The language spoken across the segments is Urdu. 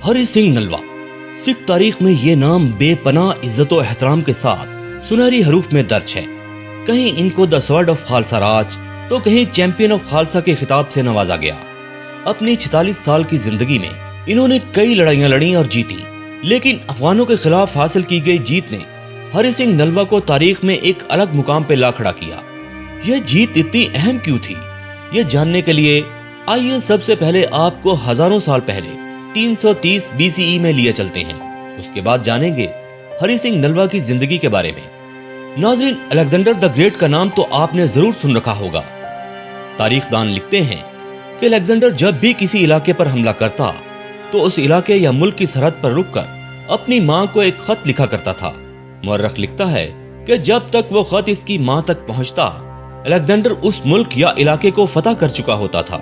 ہری سنگھ نلوا سکھ تاریخ میں یہ نام بے پناہ عزت و احترام کے ساتھ سنہری حروف میں درج ہے۔ کہیں ان کو دا سورڈ آف خالصہ راج تو کہیں چیمپئن آف خالصہ کے خطاب سے نوازا گیا۔ اپنی 46 سال کی زندگی میں انہوں نے کئی لڑائیاں لڑیں اور جیتی، لیکن افغانوں کے خلاف حاصل کی گئی جیت نے ہری سنگھ نلوا کو تاریخ میں ایک الگ مقام پہ لا کھڑا کیا۔ یہ جیت اتنی اہم کیوں تھی، یہ جاننے کے لیے آئیے سب سے پہلے آپ کو ہزاروں سال پہلے 330 BCE میں لیے چلتے ہیں۔ اس کے بعد جانیں گے ہری سنگھ نلوا کی زندگی کے بارے میں۔ ناظرین، الیگزینڈر دی گریٹ کا نام تو آپ نے ضرور سن رکھا ہوگا۔ تاریخ دان لکھتے ہیں کہ الیگزینڈر جب بھی کسی علاقے پر حملہ کرتا تو اس علاقے یا ملک کی سرحد پر رک کر اپنی ماں کو ایک خط لکھا کرتا تھا۔ مورخ لکھتا ہے کہ جب تک وہ خط اس کی ماں تک پہنچتا الیگزینڈر اس ملک یا علاقے کو فتح کر چکا ہوتا تھا۔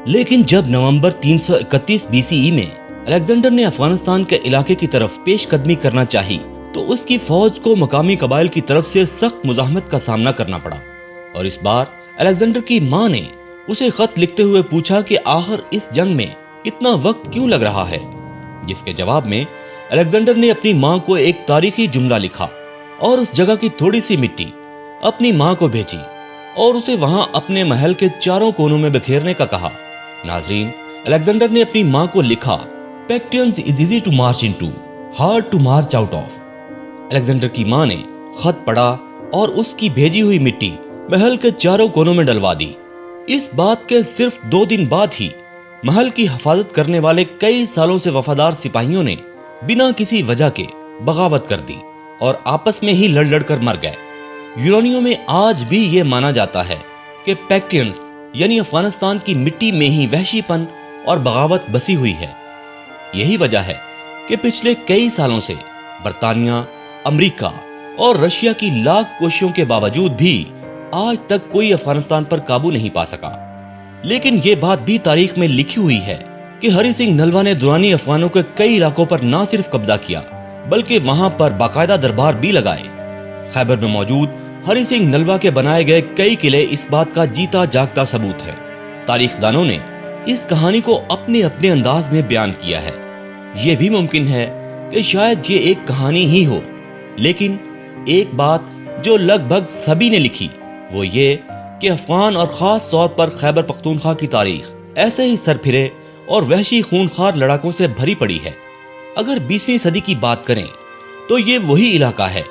لیکن جب نومبر 331 BCE میں الیگزینڈر نے افغانستان کے علاقے کی طرف پیش قدمی کرنا چاہی تو اس کی فوج کو مقامی قبائل کی طرف سے سخت مزاحمت کا سامنا کرنا پڑا، اور اس بار الیگزینڈر کی ماں نے اسے خط لکھتے ہوئے پوچھا کہ آخر اس جنگ میں اتنا وقت کیوں لگ رہا ہے، جس کے جواب میں الیگزینڈر نے اپنی ماں کو ایک تاریخی جملہ لکھا اور اس جگہ کی تھوڑی سی مٹی اپنی ماں کو بھیجی اور اسے وہاں اپنے محل کے چاروں کونوں میں بکھیرنے کا کہا۔ ناظرین، الیگزینڈر نے اپنی ماں کو لکھا پیکٹینز is easy to march into, hard to march out of. Alexander کی ماں نے خط پڑھا اور اس کی بھیجی ہوئی مٹی محل کے چاروں کونوں میں ڈلوا دی۔ اس بات کے صرف 2 دن بعد ہی محل کی حفاظت کرنے والے کئی سالوں سے وفادار سپاہیوں نے بنا کسی وجہ کے بغاوت کر دی اور آپس میں ہی لڑ کر مر گئے۔ یونانیوں میں آج بھی یہ مانا جاتا ہے کہ پیکٹینز یعنی افغانستان کی مٹی میں ہی وحشی پن اور بغاوت بسی ہوئی ہے۔ یہی وجہ ہے کہ پچھلے کئی سالوں سے برطانیہ، امریکہ اور رشیا کی لاکھ کوششوں کے باوجود بھی آج تک کوئی افغانستان پر قابو نہیں پا سکا۔ لیکن یہ بات بھی تاریخ میں لکھی ہوئی ہے کہ ہری سنگھ نلوا نے دورانی افغانوں کے کئی علاقوں پر نہ صرف قبضہ کیا بلکہ وہاں پر باقاعدہ دربار بھی لگائے۔ خیبر میں موجود ہری سنگھ نلوا کے بنائے گئے کئی قلعے اس بات کا جیتا جاگتا ثبوت ہے۔ تاریخ دانوں نے اس کہانی کو اپنے اپنے انداز میں بیان کیا ہے۔ یہ بھی ممکن ہے کہ شاید یہ ایک کہانی ہی ہو، لیکن ایک بات جو لگ بھگ سبھی نے لکھی وہ یہ کہ افغان اور خاص طور پر خیبر پختونخوا کی تاریخ ایسے ہی سرپھرے اور وحشی خونخوار لڑاکوں سے بھری پڑی ہے۔ اگر 20ویں صدی کی بات کریں تو یہ وہی علاقہ ہے۔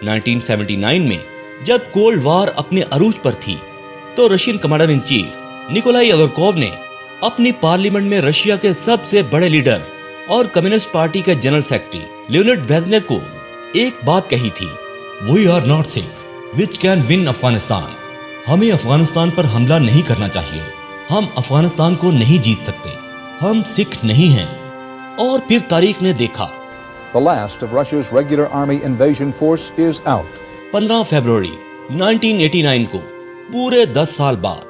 1979 میں جب کولڈ وار اپنے عروج پر تھی تو Russian commander in chief Nikolai Ogarkov نے اپنی پارلیمنٹ میں رشیا کے سب سے بڑے لیڈر اور کمیونسٹ پارٹی کے جنرل سیکرٹری لیونڈ ویزنر کو ایک بات کہی تھی، "We are not Sikh which can win Afghanistan." ہمیں افغانستان پر حملہ نہیں کرنا چاہیے، ہم افغانستان کو نہیں جیت سکتے، ہم سکھ نہیں ہیں۔ اور پھر تاریخ نے دیکھا The last of Russia's regular army invasion force is out. 15 فروری 1989 کو پورے 10 سال بعد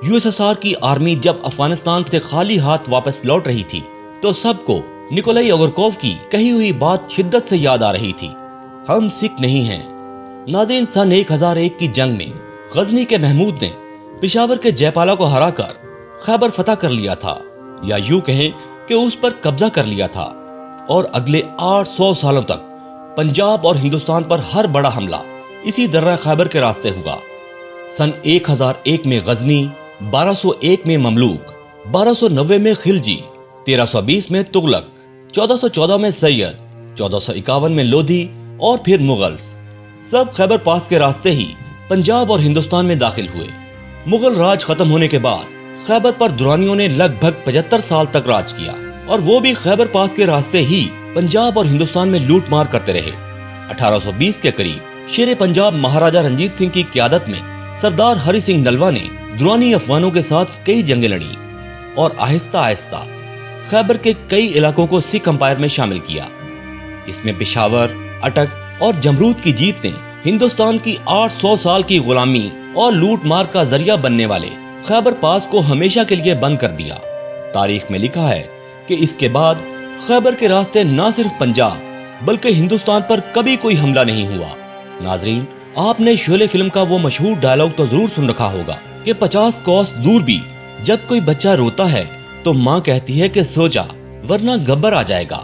USSR کی آرمی جب افغانستان سے خالی ہاتھ واپس لوٹ رہی تھی تو سب کو نکولائی اگرکوو کی کہی ہوئی بات شدت سے یاد آ رہی تھی، ہم سکھ نہیں ہیں۔ ناظرین، سن 1001 کی جنگ میں غزنی کے محمود نے پشاور کے جے پالا کو ہرا کر خیبر فتح کر لیا تھا، یا یوں کہیں کہ اس پر قبضہ کر لیا تھا، اور اگلے 800 سالوں تک پنجاب اور ہندوستان پر ہر بڑا حملہ اسی درہ خیبر کے راستے ہوا۔ سن 1001 میں غزنی، 1201 میں مملوک، 1290 میں خلجی، 1320 میں تغلق، 1414 میں سید، 1451 میں لودھی اور پھر مغلز، سب خیبر پاس کے راستے ہی پنجاب اور ہندوستان میں داخل ہوئے۔ مغل راج ختم ہونے کے بعد خیبر پر درانیوں نے لگ بھگ 75 سال تک راج کیا، اور وہ بھی خیبر پاس کے راستے ہی پنجاب اور ہندوستان میں لوٹ مار کرتے رہے۔ 1820 کے قریب شیر پنجاب مہاراجہ رنجیت سنگھ کی قیادت میں سردار ہری سنگھ نلوا نے درانی افغانوں کے ساتھ کئی جنگیں لڑی اور آہستہ آہستہ خیبر کے کئی علاقوں کو سکھ امپائر میں شامل کیا۔ اس میں پشاور، اٹک اور جمرود کی جیت نے ہندوستان کی 800 سال کی غلامی اور لوٹ مار کا ذریعہ بننے والے خیبر پاس کو ہمیشہ کے لیے بند کر دیا۔ تاریخ میں لکھا ہے کہ اس کے بعد خیبر کے راستے نہ صرف پنجاب بلکہ ہندوستان پر کبھی کوئی حملہ نہیں ہوا۔ ناظرین، آپ نے شعلے فلم کا وہ مشہور ڈائلاگ تو ضرور سن رکھا ہوگا کہ 50 کوس دور بھی جب کوئی بچہ روتا ہے تو ماں کہتی ہے کہ سو جا، ورنہ گبر آ جائے گا۔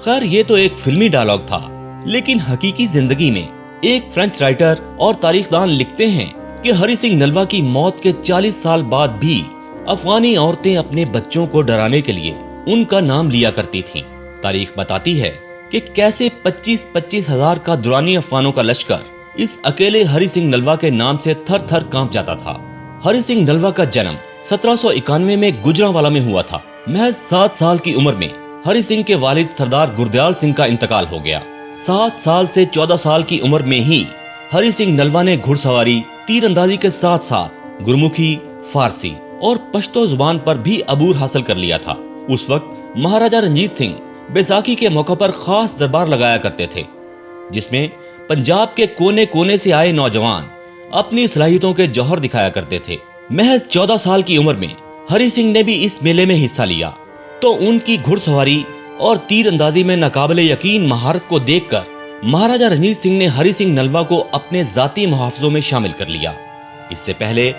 خیر یہ تو ایک فلمی ڈائلاگ تھا، لیکن حقیقی زندگی میں ایک فرینچ رائٹر اور تاریخ دان لکھتے ہیں کہ ہری سنگھ نلوا کی موت کے 40 سال بعد بھی افغانی عورتیں اپنے بچوں کو ڈرانے کے لیے ان کا نام لیا کرتی تھیں۔ تاریخ بتاتی ہے کہ کیسے 25 ہزار کا درانی افغانوں کا لشکر اس اکیلے ہری سنگھ نلوا کے نام سے تھر تھر کانپ جاتا تھا۔ ہری سنگھ نلوا کا جنم 1791 میں گجرانوالہ میں ہوا تھا۔ محض 7 سال کی عمر میں ہری سنگھ کے والد سردار گردیال سنگھ کا انتقال ہو گیا۔ 7 سال سے 14 سال کی عمر میں ہی ہری سنگھ نلوا نے گھڑ سواری، تیر اندازی کے ساتھ ساتھ گرمکھی، فارسی اور پشتو زبان پر بھی عبور حاصل کر لیا تھا۔ اس وقت مہاراجہ رنجیت سنگھ بیساکھی کے موقع پر خاص دربار لگایا کرتے تھے، جس میں پنجاب کے کونے کونے سے آئے نوجوان اپنی صلاحیتوں کے جوہر دکھایا کرتے تھے۔ محض 14 سال کی عمر میں ہری سنگھ نے بھی اس میلے میں حصہ لیا تو ان کی گھڑ سواری اور تیر اندازی میں ناقابل یقین مہارت کو دیکھ کر مہاراجہ رنجیت سنگھ نے ہری سنگھ نلوا کو اپنے ذاتی محافظوں میں شامل کر لیا۔ اس سے پہلے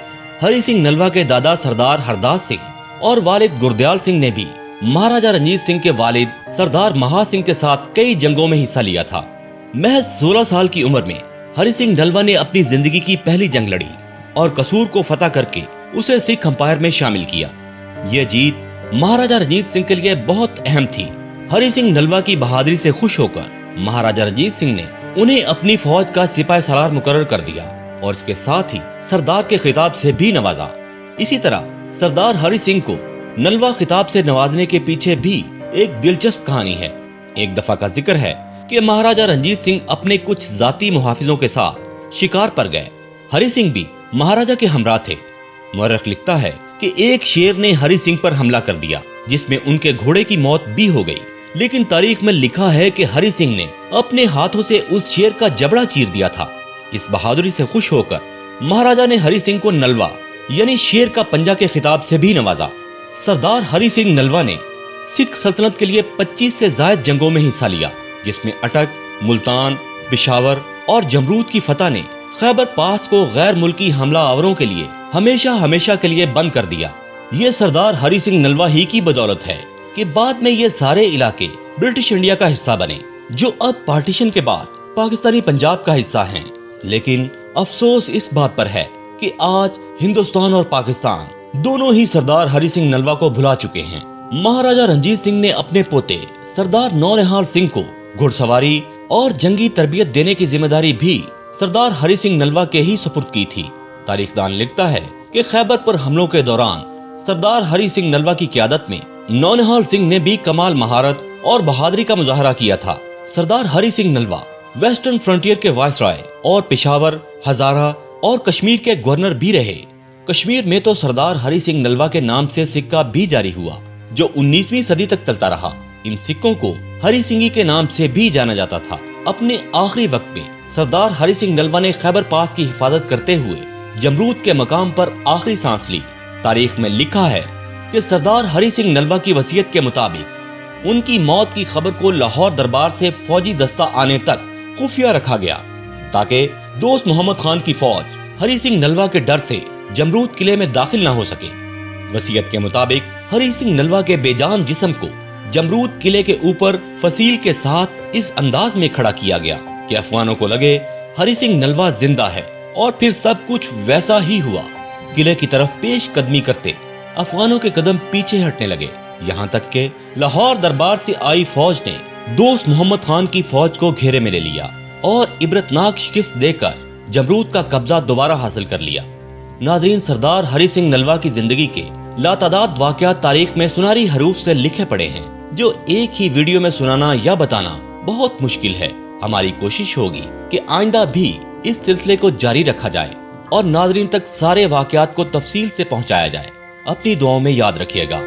ہری سنگھ نلوا کے دادا سردار ہرداس سنگھ اور والد گردیال سنگھ نے بھی مہاراجہ رنجیت سنگھ کے والد سردار مہا سنگھ کے ساتھ کئی جنگوں میں حصہ لیا تھا۔ محض 16 سال کی عمر میں ہری سنگھ نلوا نے اپنی زندگی کی پہلی جنگ لڑی اور قصور کو فتح کر کے اسے سکھ امپائر میں شامل کیا۔ یہ جیت مہاراجہ رنجیت سنگھ کے لیے بہت اہم تھی۔ ہری سنگھ نلوا کی بہادری سے خوش ہو کر مہاراجہ رنجیت سنگھ نے انہیں اپنی فوج کا سپاہ سالار مقرر کر دیا اور اس کے ساتھ ہی سردار کے خطاب سے بھی نوازا۔ اسی طرح سردار ہری سنگھ کو نلوا خطاب سے نوازنے کے پیچھے بھی ایک دلچسپ کہانی ہے۔ ایک دفعہ کا ذکر ہے کہ مہاراجہ رنجیت سنگھ اپنے کچھ ذاتی محافظوں کے ساتھ شکار پر گئے۔ ہری سنگھ بھی مہاراجہ کے ہمراہ تھے۔ مورخ لکھتا ہے کہ ایک شیر نے ہری سنگھ پر حملہ کر دیا جس میں ان کے گھوڑے کی موت بھی ہو گئی، لیکن تاریخ میں لکھا ہے کہ ہری سنگھ نے اپنے ہاتھوں سے اس شیر کا جبڑا چیر دیا تھا۔ اس بہادری سے خوش ہو کر مہاراجہ نے ہری سنگھ کو نلوا یعنی شیر کا پنجہ کے خطاب سے بھی نوازا۔ سردار ہری سنگھ نلوا نے سکھ سلطنت کے لیے 25 سے زائد جنگوں میں حصہ لیا، جس میں اٹک، ملتان، پشاور اور جمرود کی فتح نے خیبر پاس کو غیر ملکی حملہ آوروں کے لیے ہمیشہ کے لیے بند کر دیا۔ یہ سردار ہری سنگھ نلوا ہی کی بدولت ہے کہ بعد میں یہ سارے علاقے برٹش انڈیا کا حصہ بنے، جو اب پارٹیشن کے بعد پاکستانی پنجاب کا حصہ ہیں۔ لیکن افسوس اس بات پر ہے کہ آج ہندوستان اور پاکستان دونوں ہی سردار ہری سنگھ نلوا کو بھلا چکے ہیں۔ مہاراجہ رنجیت سنگھ نے اپنے پوتے سردار نونہال سنگھ کو گھڑ سواری اور جنگی تربیت دینے کی ذمہ داری بھی سردار ہری سنگھ نلوا کے ہی سپرد کی تھی۔ تاریخ دان لکھتا ہے کہ خیبر پر حملوں کے دوران سردار ہری سنگھ نلوا کی قیادت میں نونہال سنگھ نے بھی کمال مہارت اور بہادری کا مظاہرہ کیا تھا۔ سردار ہری سنگھ نلوا ویسٹرن فرنٹیئر کے وائس رائے اور پشاور، ہزارہ اور کشمیر کے گورنر بھی رہے۔ کشمیر میں تو سردار ہری سنگھ نلوا کے نام سے سکہ بھی جاری ہوا جو 19ویں صدی تک چلتا رہا۔ ان سکوں کو ہری سنگھی کے نام سے بھی جانا جاتا تھا۔ اپنے آخری وقت میں سردار ہری سنگھ نلوا نے خیبر پاس کی حفاظت کرتے ہوئے جمرود کے مقام پر آخری سانس لی۔ تاریخ میں لکھا ہے کہ سردار ہری سنگھ نلوا کی وصیت کے مطابق ان کی موت کی خبر کو لاہور دربار سے فوجی دستہ آنے تک خفیہ رکھا گیا تاکہ دوست محمد خان کی فوج ہری سنگھ نلوا کے ڈر سے جمرود قلعے میں داخل نہ ہو سکے۔ وصیت کے مطابق ہری سنگھ نلوا کے بے جان جسم کو جمرود قلعے کے اوپر فصیل کے ساتھ اس انداز میں کھڑا کیا گیا کہ افغانوں کو لگے ہری سنگھ نلوا زندہ ہے، اور پھر سب کچھ ویسا ہی ہوا۔ قلعے کی طرف پیش قدمی کرتے افغانوں کے قدم پیچھے ہٹنے لگے، یہاں تک کہ لاہور دربار سے آئی فوج نے دوست محمد خان کی فوج کو گھیرے میں لے لیا اور عبرتناک شکست دے کر جمرود کا قبضہ دوبارہ حاصل کر لیا۔ ناظرین، سردار ہری سنگھ نلوا کی زندگی کے لاتعداد واقعات تاریخ میں سنہری حروف سے لکھے پڑے ہیں، جو ایک ہی ویڈیو میں سنانا یا بتانا بہت مشکل ہے۔ ہماری کوشش ہوگی کہ آئندہ بھی اس سلسلے کو جاری رکھا جائے اور ناظرین تک سارے واقعات کو تفصیل سے پہنچایا جائے۔ اپنی دعاؤں میں یاد رکھیے گا۔